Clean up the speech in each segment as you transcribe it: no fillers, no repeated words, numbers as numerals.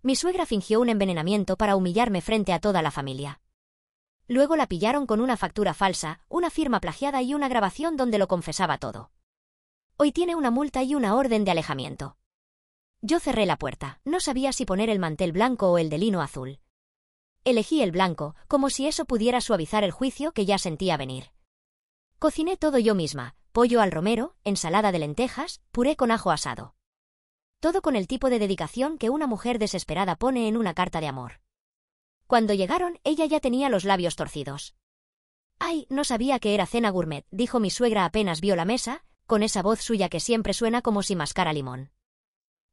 Mi suegra fingió un envenenamiento para humillarme frente a toda la familia. Luego la pillaron con una factura falsa, una firma plagiada y una grabación donde lo confesaba todo. Hoy tiene una multa y una orden de alejamiento. Yo cerré la puerta. No sabía si poner el mantel blanco o el de lino azul. Elegí el blanco, como si eso pudiera suavizar el juicio que ya sentía venir. Cociné todo yo misma: pollo al romero, ensalada de lentejas, puré con ajo asado. Todo con el tipo de dedicación que una mujer desesperada pone en una carta de amor. Cuando llegaron, ella ya tenía los labios torcidos. «Ay, no sabía que era cena gourmet», dijo mi suegra apenas vio la mesa, con esa voz suya que siempre suena como si mascara limón.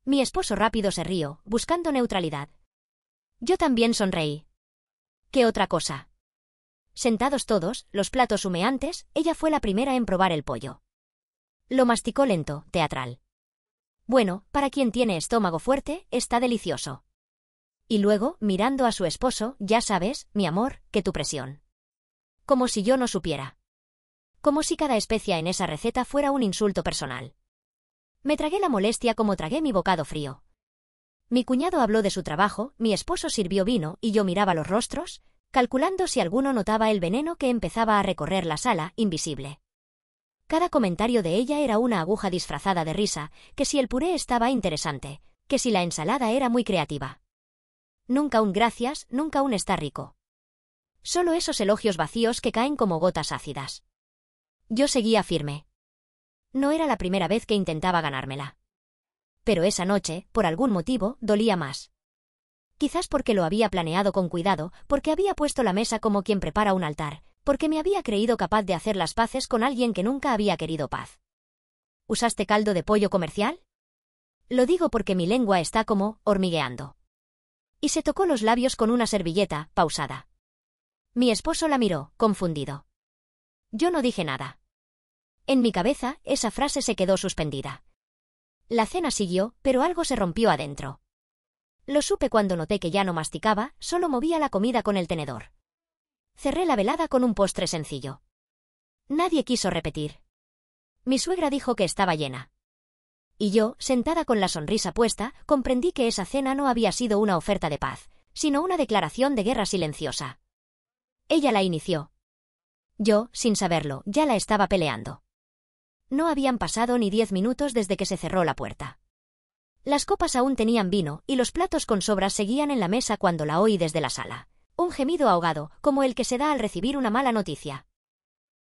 Mi esposo rápido se rió, buscando neutralidad. Yo también sonreí. ¿Qué otra cosa? Sentados todos, los platos humeantes, ella fue la primera en probar el pollo. Lo masticó lento, teatral. Bueno, para quien tiene estómago fuerte, está delicioso. Y luego, mirando a su esposo: ya sabes, mi amor, que tu presión. Como si yo no supiera. Como si cada especia en esa receta fuera un insulto personal. Me tragué la molestia como tragué mi bocado frío. Mi cuñado habló de su trabajo, mi esposo sirvió vino y yo miraba los rostros, calculando si alguno notaba el veneno que empezaba a recorrer la sala, invisible. Cada comentario de ella era una aguja disfrazada de risa, que si el puré estaba interesante, que si la ensalada era muy creativa. Nunca un gracias, nunca un está rico. Solo esos elogios vacíos que caen como gotas ácidas. Yo seguía firme. No era la primera vez que intentaba ganármela. Pero esa noche, por algún motivo, dolía más. Quizás porque lo había planeado con cuidado, porque había puesto la mesa como quien prepara un altar, porque me había creído capaz de hacer las paces con alguien que nunca había querido paz. ¿Usaste caldo de pollo comercial? Lo digo porque mi lengua está como hormigueando. Y se tocó los labios con una servilleta, pausada. Mi esposo la miró, confundido. Yo no dije nada. En mi cabeza, esa frase se quedó suspendida. La cena siguió, pero algo se rompió adentro. Lo supe cuando noté que ya no masticaba, solo movía la comida con el tenedor. Cerré la velada con un postre sencillo. Nadie quiso repetir. Mi suegra dijo que estaba llena. Y yo, sentada con la sonrisa puesta, comprendí que esa cena no había sido una oferta de paz, sino una declaración de guerra silenciosa. Ella la inició. Yo, sin saberlo, ya la estaba peleando. No habían pasado ni 10 minutos desde que se cerró la puerta. Las copas aún tenían vino, y los platos con sobras seguían en la mesa cuando la oí desde la sala. Un gemido ahogado, como el que se da al recibir una mala noticia.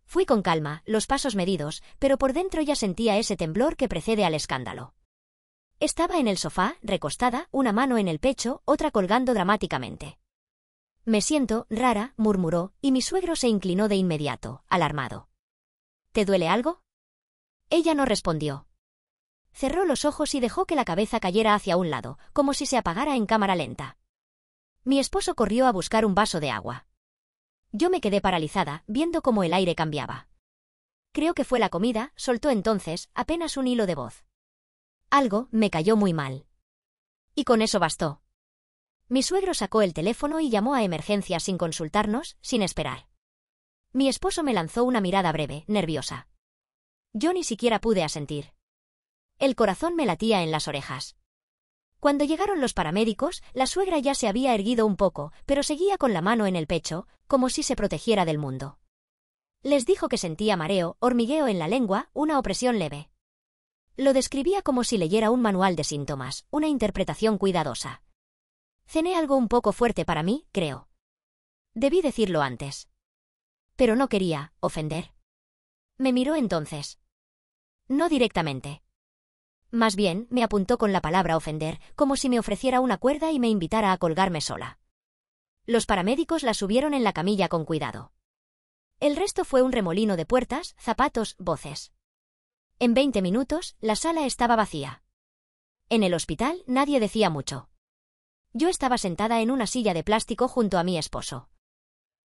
Fui con calma, los pasos medidos, pero por dentro ya sentía ese temblor que precede al escándalo. Estaba en el sofá, recostada, una mano en el pecho, otra colgando dramáticamente. «Me siento rara», murmuró, y mi suegro se inclinó de inmediato, alarmado. «¿Te duele algo?» Ella no respondió. Cerró los ojos y dejó que la cabeza cayera hacia un lado, como si se apagara en cámara lenta. Mi esposo corrió a buscar un vaso de agua. Yo me quedé paralizada, viendo cómo el aire cambiaba. «Creo que fue la comida», soltó entonces, apenas un hilo de voz. Algo me cayó muy mal. Y con eso bastó. Mi suegro sacó el teléfono y llamó a emergencias sin consultarnos, sin esperar. Mi esposo me lanzó una mirada breve, nerviosa. Yo ni siquiera pude asentir. El corazón me latía en las orejas. Cuando llegaron los paramédicos, la suegra ya se había erguido un poco, pero seguía con la mano en el pecho, como si se protegiera del mundo. Les dijo que sentía mareo, hormigueo en la lengua, una opresión leve. Lo describía como si leyera un manual de síntomas, una interpretación cuidadosa. Cené algo un poco fuerte para mí, creo. Debí decirlo antes. Pero no quería ofender. Me miró entonces. No directamente. Más bien, me apuntó con la palabra ofender, como si me ofreciera una cuerda y me invitara a colgarme sola. Los paramédicos la subieron en la camilla con cuidado. El resto fue un remolino de puertas, zapatos, voces. En 20 minutos, la sala estaba vacía. En el hospital, nadie decía mucho. Yo estaba sentada en una silla de plástico junto a mi esposo.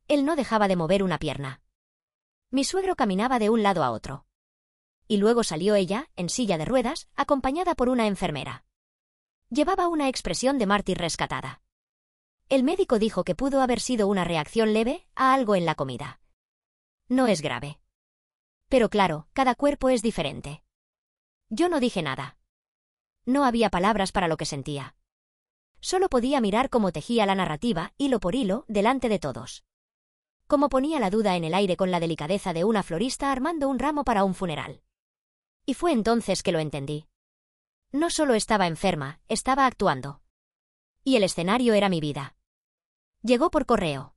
Él no dejaba de mover una pierna. Mi suegro caminaba de un lado a otro. Y luego salió ella, en silla de ruedas, acompañada por una enfermera. Llevaba una expresión de mártir rescatada. El médico dijo que pudo haber sido una reacción leve a algo en la comida. No es grave. Pero claro, cada cuerpo es diferente. Yo no dije nada. No había palabras para lo que sentía. Solo podía mirar cómo tejía la narrativa, hilo por hilo, delante de todos. Cómo ponía la duda en el aire con la delicadeza de una florista armando un ramo para un funeral. Y fue entonces que lo entendí. No solo estaba enferma, estaba actuando. Y el escenario era mi vida. Llegó por correo.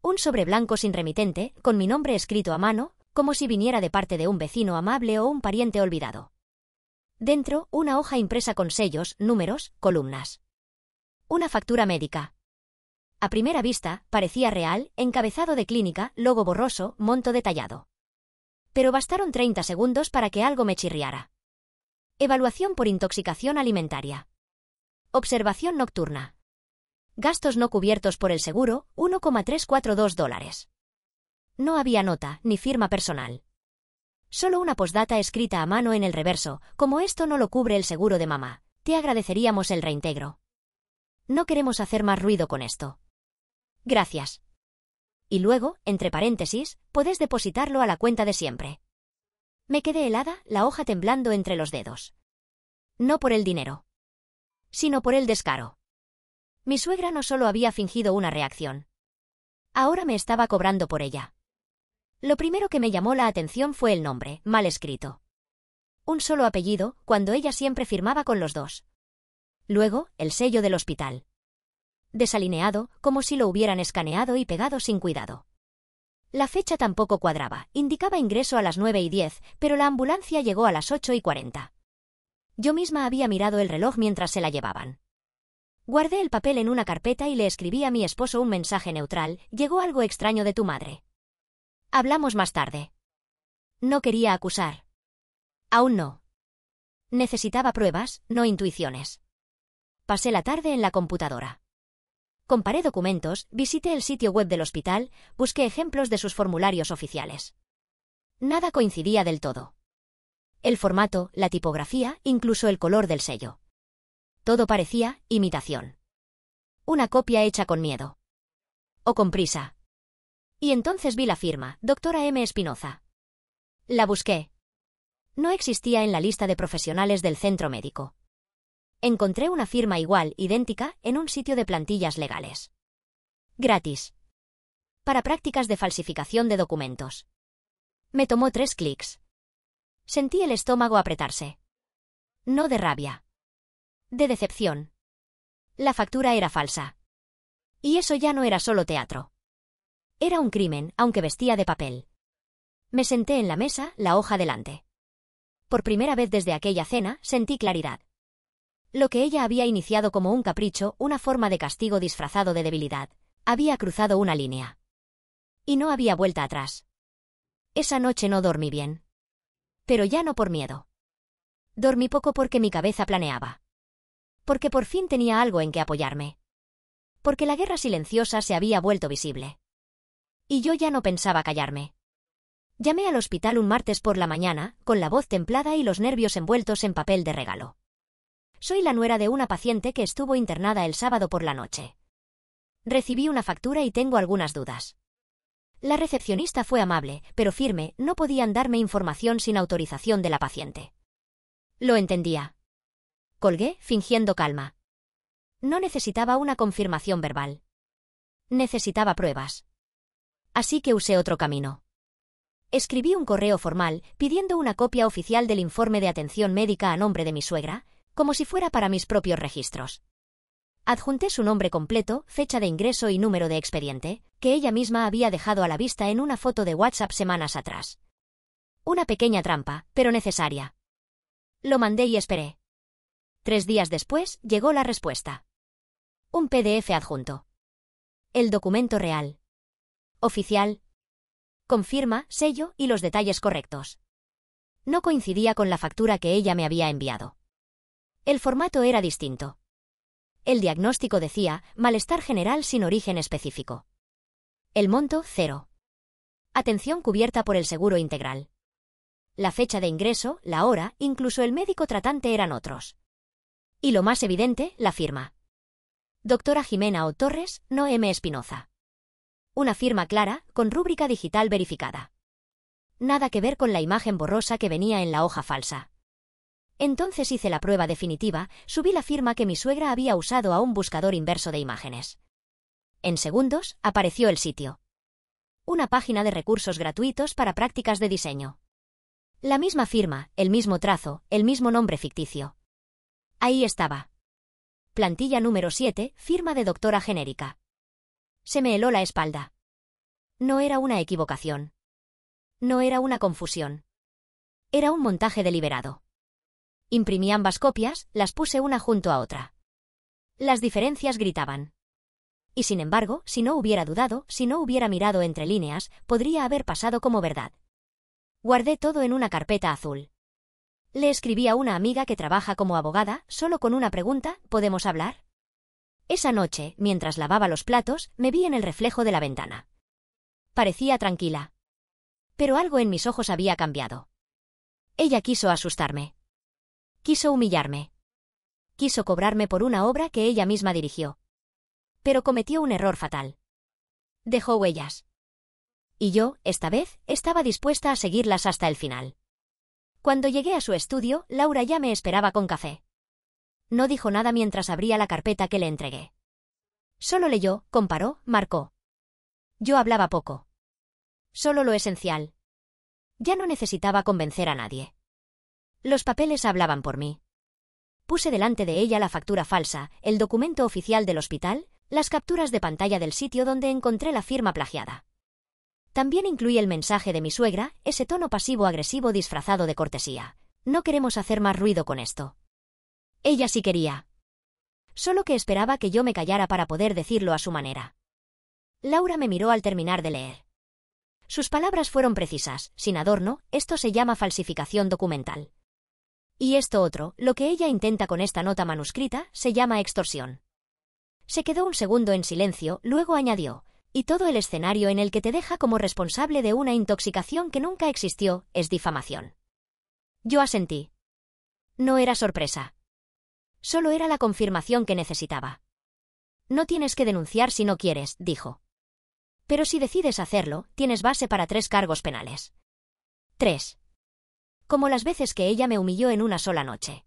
Un sobre blanco sin remitente, con mi nombre escrito a mano, como si viniera de parte de un vecino amable o un pariente olvidado. Dentro, una hoja impresa con sellos, números, columnas. Una factura médica. A primera vista, parecía real, encabezado de clínica, logo borroso, monto detallado. Pero bastaron 30 segundos para que algo me chirriara. Evaluación por intoxicación alimentaria. Observación nocturna. Gastos no cubiertos por el seguro, $1,342. No había nota, ni firma personal. Solo una postdata escrita a mano en el reverso, como esto no lo cubre el seguro de mamá, te agradeceríamos el reintegro. No queremos hacer más ruido con esto. Gracias. Y luego, entre paréntesis, podés depositarlo a la cuenta de siempre. Me quedé helada, la hoja temblando entre los dedos. No por el dinero, sino por el descaro. Mi suegra no solo había fingido una reacción. Ahora me estaba cobrando por ella. Lo primero que me llamó la atención fue el nombre, mal escrito. Un solo apellido, cuando ella siempre firmaba con los dos. Luego, el sello del hospital. Desalineado, como si lo hubieran escaneado y pegado sin cuidado. La fecha tampoco cuadraba, indicaba ingreso a las 9:10, pero la ambulancia llegó a las 8:40. Yo misma había mirado el reloj mientras se la llevaban. Guardé el papel en una carpeta y le escribí a mi esposo un mensaje neutral, llegó algo extraño de tu madre. Hablamos más tarde. No quería acusar. Aún no. Necesitaba pruebas, no intuiciones. Pasé la tarde en la computadora. Comparé documentos, visité el sitio web del hospital, busqué ejemplos de sus formularios oficiales. Nada coincidía del todo. El formato, la tipografía, incluso el color del sello. Todo parecía imitación. Una copia hecha con miedo. O con prisa. Y entonces vi la firma, Dra. M. Espinoza. La busqué. No existía en la lista de profesionales del centro médico. Encontré una firma igual, idéntica, en un sitio de plantillas legales. Gratis. Para prácticas de falsificación de documentos. Me tomó 3 clics. Sentí el estómago apretarse. No de rabia. De decepción. La factura era falsa. Y eso ya no era solo teatro. Era un crimen, aunque vestía de papel. Me senté en la mesa, la hoja delante. Por primera vez desde aquella cena, sentí claridad. Lo que ella había iniciado como un capricho, una forma de castigo disfrazado de debilidad, había cruzado una línea. Y no había vuelta atrás. Esa noche no dormí bien. Pero ya no por miedo. Dormí poco porque mi cabeza planeaba. Porque por fin tenía algo en que apoyarme. Porque la guerra silenciosa se había vuelto visible. Y yo ya no pensaba callarme. Llamé al hospital un martes por la mañana, con la voz templada y los nervios envueltos en papel de regalo. Soy la nuera de una paciente que estuvo internada el sábado por la noche. Recibí una factura y tengo algunas dudas. La recepcionista fue amable, pero firme, no podían darme información sin autorización de la paciente. Lo entendía. Colgué, fingiendo calma. No necesitaba una confirmación verbal. Necesitaba pruebas. Así que usé otro camino. Escribí un correo formal, pidiendo una copia oficial del informe de atención médica a nombre de mi suegra, como si fuera para mis propios registros. Adjunté su nombre completo, fecha de ingreso y número de expediente, que ella misma había dejado a la vista en una foto de WhatsApp semanas atrás. Una pequeña trampa, pero necesaria. Lo mandé y esperé. 3 días después, llegó la respuesta. Un PDF adjunto. El documento real. Oficial. Con firma, sello y los detalles correctos. No coincidía con la factura que ella me había enviado. El formato era distinto. El diagnóstico decía, malestar general sin origen específico. El monto, 0. Atención cubierta por el seguro integral. La fecha de ingreso, la hora, incluso el médico tratante eran otros. Y lo más evidente, la firma. Dra. Jimena O. Torres, no M. Espinoza. Una firma clara, con rúbrica digital verificada. Nada que ver con la imagen borrosa que venía en la hoja falsa. Entonces hice la prueba definitiva, subí la firma que mi suegra había usado a un buscador inverso de imágenes. En segundos, apareció el sitio. Una página de recursos gratuitos para prácticas de diseño. La misma firma, el mismo trazo, el mismo nombre ficticio. Ahí estaba. Plantilla número 7, firma de doctora genérica. Se me heló la espalda. No era una equivocación. No era una confusión. Era un montaje deliberado. Imprimí ambas copias, las puse una junto a otra. Las diferencias gritaban. Y sin embargo, si no hubiera dudado, si no hubiera mirado entre líneas, podría haber pasado como verdad. Guardé todo en una carpeta azul. Le escribí a una amiga que trabaja como abogada, solo con una pregunta: ¿podemos hablar? Esa noche, mientras lavaba los platos, me vi en el reflejo de la ventana. Parecía tranquila. Pero algo en mis ojos había cambiado. Ella quiso asustarme. Quiso humillarme. Quiso cobrarme por una obra que ella misma dirigió. Pero cometió un error fatal. Dejó huellas. Y yo, esta vez, estaba dispuesta a seguirlas hasta el final. Cuando llegué a su estudio, Laura ya me esperaba con café. No dijo nada mientras abría la carpeta que le entregué. Solo leyó, comparó, marcó. Yo hablaba poco. Solo lo esencial. Ya no necesitaba convencer a nadie. Los papeles hablaban por mí. Puse delante de ella la factura falsa, el documento oficial del hospital, las capturas de pantalla del sitio donde encontré la firma plagiada. También incluí el mensaje de mi suegra, ese tono pasivo-agresivo disfrazado de cortesía. No queremos hacer más ruido con esto. Ella sí quería. Solo que esperaba que yo me callara para poder decirlo a su manera. Laura me miró al terminar de leer. Sus palabras fueron precisas, sin adorno: esto se llama falsificación documental. Y esto otro, lo que ella intenta con esta nota manuscrita, se llama extorsión. Se quedó un segundo en silencio, luego añadió: y todo el escenario en el que te deja como responsable de una intoxicación que nunca existió, es difamación. Yo asentí. No era sorpresa. Solo era la confirmación que necesitaba. No tienes que denunciar si no quieres, dijo. Pero si decides hacerlo, tienes base para 3 cargos penales. 3. Como las veces que ella me humilló en una sola noche.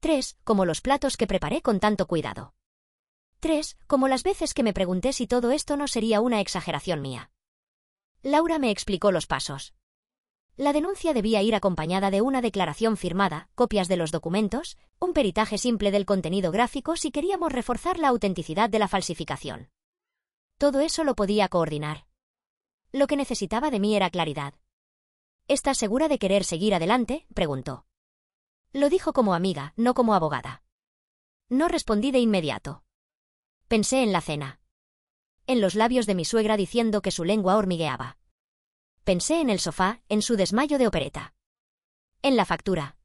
3, como los platos que preparé con tanto cuidado. 3, como las veces que me pregunté si todo esto no sería una exageración mía. Laura me explicó los pasos. La denuncia debía ir acompañada de una declaración firmada, copias de los documentos, un peritaje simple del contenido gráfico si queríamos reforzar la autenticidad de la falsificación. Todo eso lo podía coordinar. Lo que necesitaba de mí era claridad. ¿Estás segura de querer seguir adelante?, preguntó. Lo dijo como amiga, no como abogada. No respondí de inmediato. Pensé en la cena. En los labios de mi suegra diciendo que su lengua hormigueaba. Pensé en el sofá, en su desmayo de opereta. En la factura.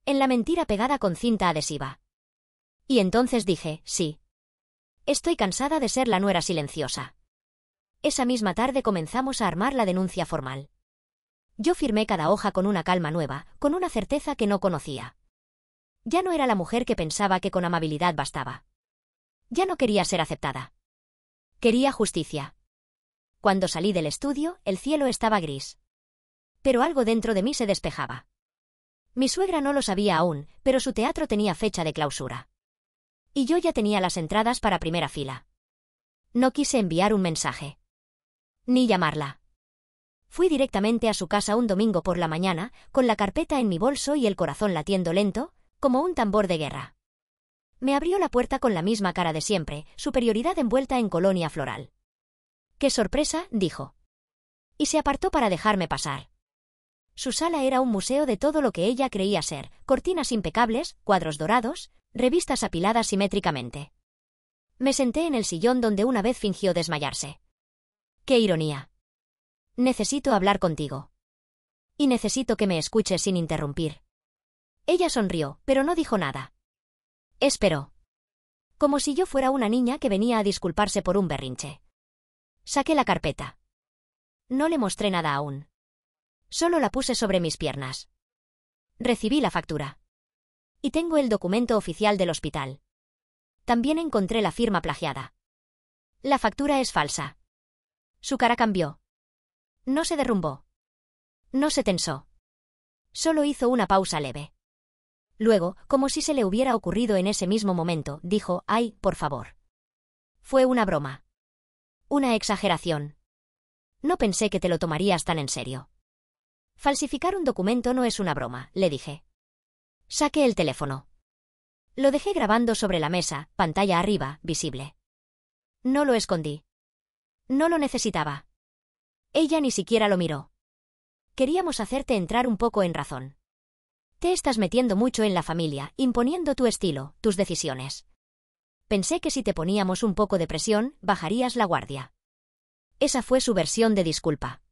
En la mentira pegada con cinta adhesiva. Y entonces dije: sí. Estoy cansada de ser la nuera silenciosa. Esa misma tarde comenzamos a armar la denuncia formal. Yo firmé cada hoja con una calma nueva, con una certeza que no conocía. Ya no era la mujer que pensaba que con amabilidad bastaba. Ya no quería ser aceptada. Quería justicia. Cuando salí del estudio, el cielo estaba gris. Pero algo dentro de mí se despejaba. Mi suegra no lo sabía aún, pero su teatro tenía fecha de clausura. Y yo ya tenía las entradas para primera fila. No quise enviar un mensaje. Ni llamarla. Fui directamente a su casa un domingo por la mañana, con la carpeta en mi bolso y el corazón latiendo lento, como un tambor de guerra. Me abrió la puerta con la misma cara de siempre, superioridad envuelta en colonia floral. ¡Qué sorpresa!, dijo. Y se apartó para dejarme pasar. Su sala era un museo de todo lo que ella creía ser: cortinas impecables, cuadros dorados, revistas apiladas simétricamente. Me senté en el sillón donde una vez fingió desmayarse. ¡Qué ironía! Necesito hablar contigo. Y necesito que me escuches sin interrumpir. Ella sonrió, pero no dijo nada. Esperó. Como si yo fuera una niña que venía a disculparse por un berrinche. Saqué la carpeta. No le mostré nada aún. Solo la puse sobre mis piernas. Recibí la factura. Y tengo el documento oficial del hospital. También encontré la firma plagiada. La factura es falsa. Su cara cambió. No se derrumbó. No se tensó. Solo hizo una pausa leve. Luego, como si se le hubiera ocurrido en ese mismo momento, dijo, «Ay, por favor. Fue una broma. Una exageración. No pensé que te lo tomarías tan en serio». «Falsificar un documento no es una broma», le dije. Saqué el teléfono. Lo dejé grabando sobre la mesa, pantalla arriba, visible. No lo escondí. No lo necesitaba. Ella ni siquiera lo miró. Queríamos hacerte entrar un poco en razón. Te estás metiendo mucho en la familia, imponiendo tu estilo, tus decisiones. Pensé que si te poníamos un poco de presión, bajarías la guardia. Esa fue su versión de disculpa.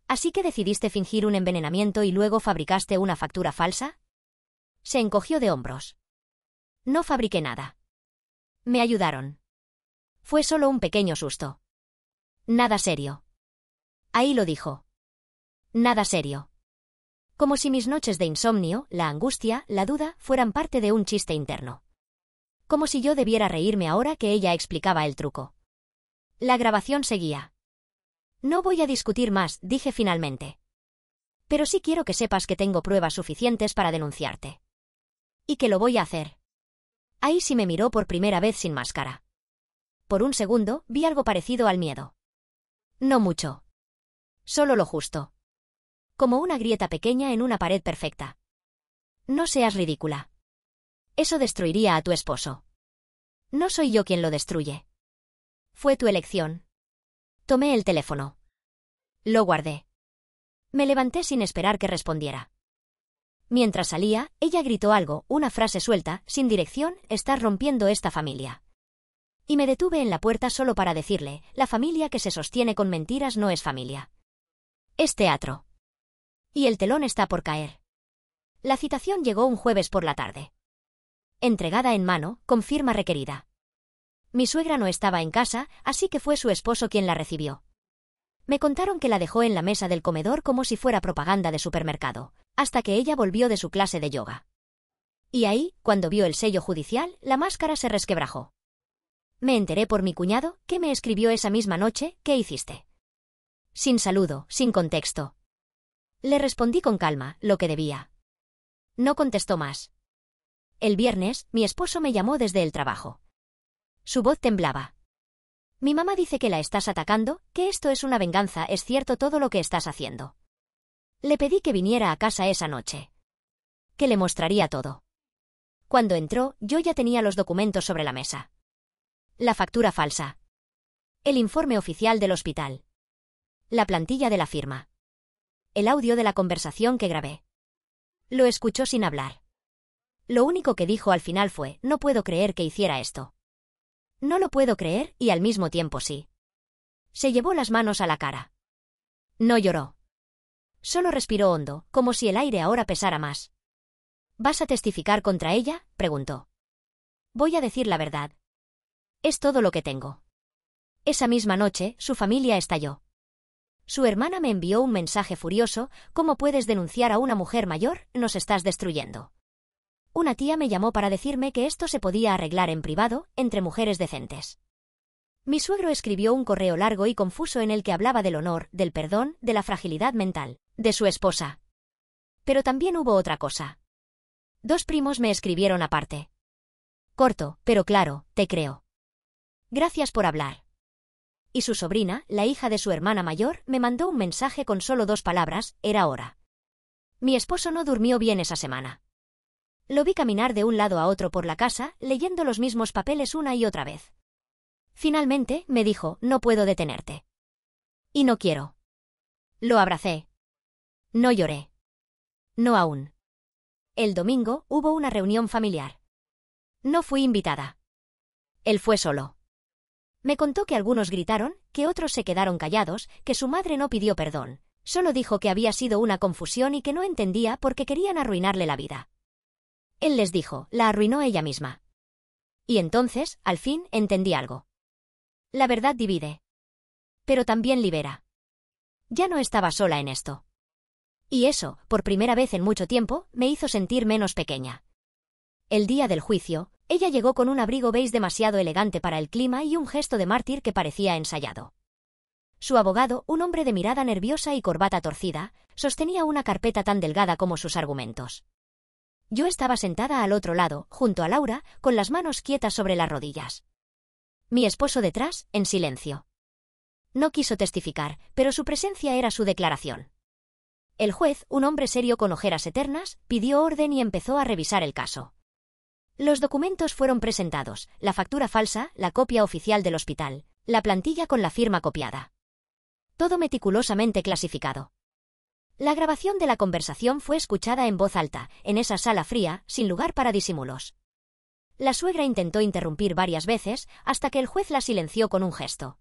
¿Así que decidiste fingir un envenenamiento y luego fabricaste una factura falsa? Se encogió de hombros. No fabriqué nada. Me ayudaron. Fue solo un pequeño susto. Nada serio. Ahí lo dijo. Nada serio. Como si mis noches de insomnio, la angustia, la duda, fueran parte de un chiste interno. Como si yo debiera reírme ahora que ella explicaba el truco. La grabación seguía. No voy a discutir más, dije finalmente. Pero sí quiero que sepas que tengo pruebas suficientes para denunciarte. Y que lo voy a hacer. Ahí sí me miró por primera vez sin máscara. Por un segundo, vi algo parecido al miedo. No mucho. Solo lo justo. Como una grieta pequeña en una pared perfecta. No seas ridícula. Eso destruiría a tu esposo. No soy yo quien lo destruye. Fue tu elección. Tomé el teléfono. Lo guardé. Me levanté sin esperar que respondiera. Mientras salía, ella gritó algo, una frase suelta, sin dirección, «Estás rompiendo esta familia». Y me detuve en la puerta solo para decirle, la familia que se sostiene con mentiras no es familia. Es teatro. Y el telón está por caer. La citación llegó un jueves por la tarde. Entregada en mano, con firma requerida. Mi suegra no estaba en casa, así que fue su esposo quien la recibió. Me contaron que la dejó en la mesa del comedor como si fuera propaganda de supermercado, hasta que ella volvió de su clase de yoga. Y ahí, cuando vio el sello judicial, la máscara se resquebrajó. Me enteré por mi cuñado, que me escribió esa misma noche, «¿Qué hiciste?». Sin saludo, sin contexto. Le respondí con calma, lo que debía. No contestó más. El viernes, mi esposo me llamó desde el trabajo. Su voz temblaba. «Mi mamá dice que la estás atacando, que esto es una venganza, ¿es cierto todo lo que estás haciendo?». Le pedí que viniera a casa esa noche. Que le mostraría todo. Cuando entró, yo ya tenía los documentos sobre la mesa. La factura falsa. El informe oficial del hospital. La plantilla de la firma. El audio de la conversación que grabé. Lo escuchó sin hablar. Lo único que dijo al final fue, «No puedo creer que hiciera esto». No lo puedo creer, y al mismo tiempo sí. Se llevó las manos a la cara. No lloró. Solo respiró hondo, como si el aire ahora pesara más. «¿Vas a testificar contra ella?», preguntó. «Voy a decir la verdad. Es todo lo que tengo». Esa misma noche, su familia estalló. Su hermana me envió un mensaje furioso, «¿Cómo puedes denunciar a una mujer mayor? Nos estás destruyendo». Una tía me llamó para decirme que esto se podía arreglar en privado, entre mujeres decentes. Mi suegro escribió un correo largo y confuso en el que hablaba del honor, del perdón, de la fragilidad mental, de su esposa. Pero también hubo otra cosa. 2 primos me escribieron aparte. Corto, pero claro, te creo. Gracias por hablar. Y su sobrina, la hija de su hermana mayor, me mandó un mensaje con solo 2 palabras, «Era hora». Mi esposo no durmió bien esa semana. Lo vi caminar de un lado a otro por la casa, leyendo los mismos papeles una y otra vez. Finalmente, me dijo, «No puedo detenerte». Y no quiero. Lo abracé. No lloré. No aún. El domingo, hubo una reunión familiar. No fui invitada. Él fue solo. Me contó que algunos gritaron, que otros se quedaron callados, que su madre no pidió perdón. Solo dijo que había sido una confusión y que no entendía por qué querían arruinarle la vida. Él les dijo, la arruinó ella misma. Y entonces, al fin, entendí algo. La verdad divide. Pero también libera. Ya no estaba sola en esto. Y eso, por primera vez en mucho tiempo, me hizo sentir menos pequeña. El día del juicio, ella llegó con un abrigo beige demasiado elegante para el clima y un gesto de mártir que parecía ensayado. Su abogado, un hombre de mirada nerviosa y corbata torcida, sostenía una carpeta tan delgada como sus argumentos. Yo estaba sentada al otro lado, junto a Laura, con las manos quietas sobre las rodillas. Mi esposo detrás, en silencio. No quiso testificar, pero su presencia era su declaración. El juez, un hombre serio con ojeras eternas, pidió orden y empezó a revisar el caso. Los documentos fueron presentados, la factura falsa, la copia oficial del hospital, la plantilla con la firma copiada. Todo meticulosamente clasificado. La grabación de la conversación fue escuchada en voz alta, en esa sala fría, sin lugar para disimulos. La suegra intentó interrumpir varias veces, hasta que el juez la silenció con un gesto.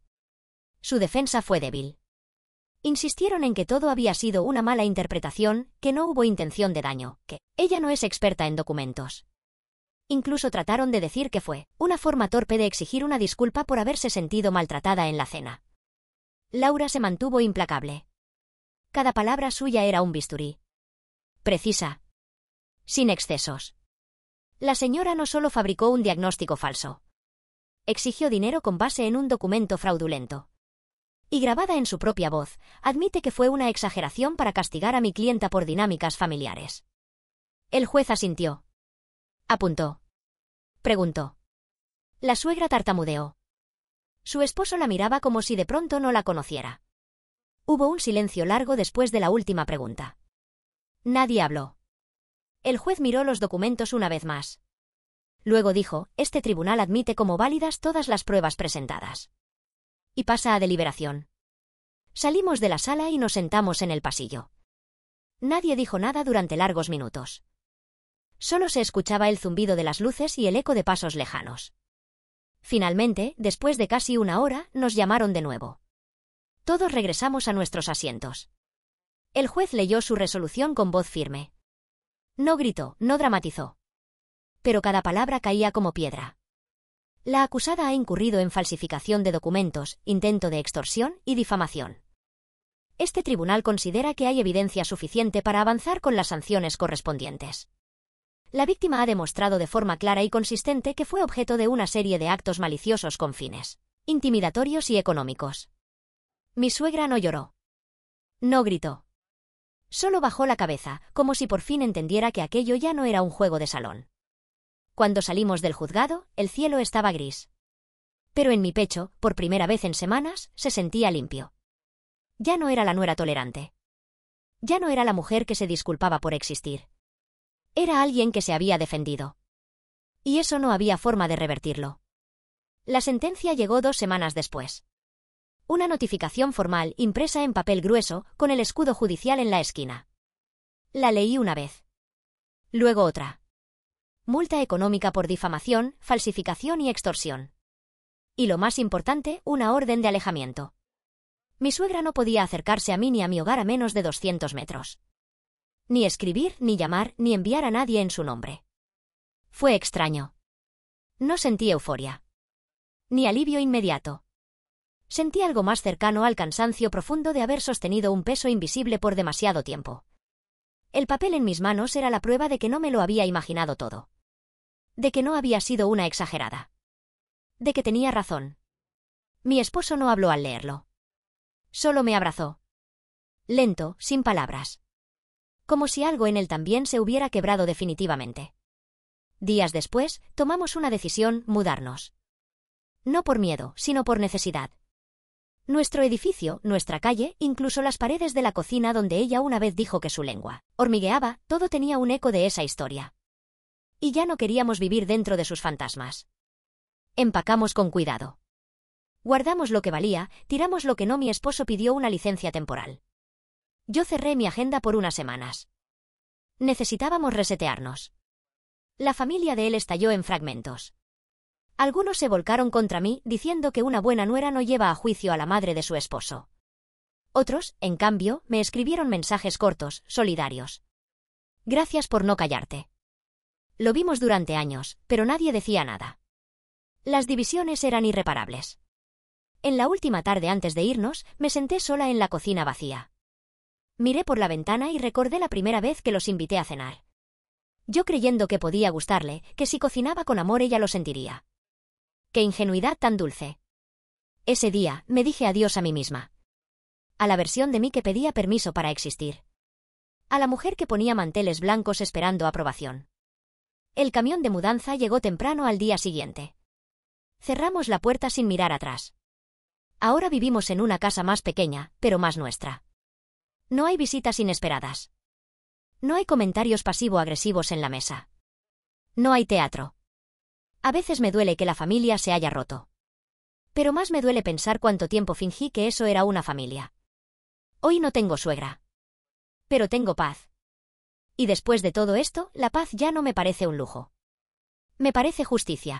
Su defensa fue débil. Insistieron en que todo había sido una mala interpretación, que no hubo intención de daño, que ella no es experta en documentos. Incluso trataron de decir que fue una forma torpe de exigir una disculpa por haberse sentido maltratada en la cena. Laura se mantuvo implacable. Cada palabra suya era un bisturí. Precisa. Sin excesos. La señora no solo fabricó un diagnóstico falso. Exigió dinero con base en un documento fraudulento. Y grabada en su propia voz, admite que fue una exageración para castigar a mi clienta por dinámicas familiares. El juez asintió. Apuntó. Preguntó. La suegra tartamudeó. Su esposo la miraba como si de pronto no la conociera. Hubo un silencio largo después de la última pregunta. Nadie habló. El juez miró los documentos una vez más. Luego dijo, este tribunal admite como válidas todas las pruebas presentadas. Y pasa a deliberación. Salimos de la sala y nos sentamos en el pasillo. Nadie dijo nada durante largos minutos. Solo se escuchaba el zumbido de las luces y el eco de pasos lejanos. Finalmente, después de casi una hora, nos llamaron de nuevo. Todos regresamos a nuestros asientos. El juez leyó su resolución con voz firme. No gritó, no dramatizó. Pero cada palabra caía como piedra. La acusada ha incurrido en falsificación de documentos, intento de extorsión y difamación. Este tribunal considera que hay evidencia suficiente para avanzar con las sanciones correspondientes. La víctima ha demostrado de forma clara y consistente que fue objeto de una serie de actos maliciosos con fines intimidatorios y económicos. Mi suegra no lloró. No gritó. Solo bajó la cabeza, como si por fin entendiera que aquello ya no era un juego de salón. Cuando salimos del juzgado, el cielo estaba gris. Pero en mi pecho, por primera vez en semanas, se sentía limpio. Ya no era la nuera tolerante. Ya no era la mujer que se disculpaba por existir. Era alguien que se había defendido. Y eso no había forma de revertirlo. La sentencia llegó 2 semanas después. Una notificación formal impresa en papel grueso, con el escudo judicial en la esquina. La leí una vez. Luego otra. Multa económica por difamación, falsificación y extorsión. Y lo más importante, una orden de alejamiento. Mi suegra no podía acercarse a mí ni a mi hogar a menos de 200 metros. Ni escribir, ni llamar, ni enviar a nadie en su nombre. Fue extraño. No sentí euforia. Ni alivio inmediato. Sentí algo más cercano al cansancio profundo de haber sostenido un peso invisible por demasiado tiempo. El papel en mis manos era la prueba de que no me lo había imaginado todo. De que no había sido una exagerada. De que tenía razón. Mi esposo no habló al leerlo. Solo me abrazó. Lento, sin palabras. Como si algo en él también se hubiera quebrado definitivamente. Días después, tomamos una decisión, mudarnos. No por miedo, sino por necesidad. Nuestro edificio, nuestra calle, incluso las paredes de la cocina donde ella una vez dijo que su lengua hormigueaba, todo tenía un eco de esa historia. Y ya no queríamos vivir dentro de sus fantasmas. Empacamos con cuidado. Guardamos lo que valía, tiramos lo que no. Mi esposo pidió una licencia temporal. Yo cerré mi agenda por unas semanas. Necesitábamos resetearnos. La familia de él estalló en fragmentos. Algunos se volcaron contra mí, diciendo que una buena nuera no lleva a juicio a la madre de su esposo. Otros, en cambio, me escribieron mensajes cortos, solidarios. Gracias por no callarte. Lo vimos durante años, pero nadie decía nada. Las divisiones eran irreparables. En la última tarde antes de irnos, me senté sola en la cocina vacía. Miré por la ventana y recordé la primera vez que los invité a cenar. Yo creyendo que podía gustarle, que si cocinaba con amor ella lo sentiría. ¡Qué ingenuidad tan dulce! Ese día, me dije adiós a mí misma. A la versión de mí que pedía permiso para existir. A la mujer que ponía manteles blancos esperando aprobación. El camión de mudanza llegó temprano al día siguiente. Cerramos la puerta sin mirar atrás. Ahora vivimos en una casa más pequeña, pero más nuestra. No hay visitas inesperadas. No hay comentarios pasivo-agresivos en la mesa. No hay teatro. A veces me duele que la familia se haya roto. Pero más me duele pensar cuánto tiempo fingí que eso era una familia. Hoy no tengo suegra. Pero tengo paz. Y después de todo esto, la paz ya no me parece un lujo. Me parece justicia.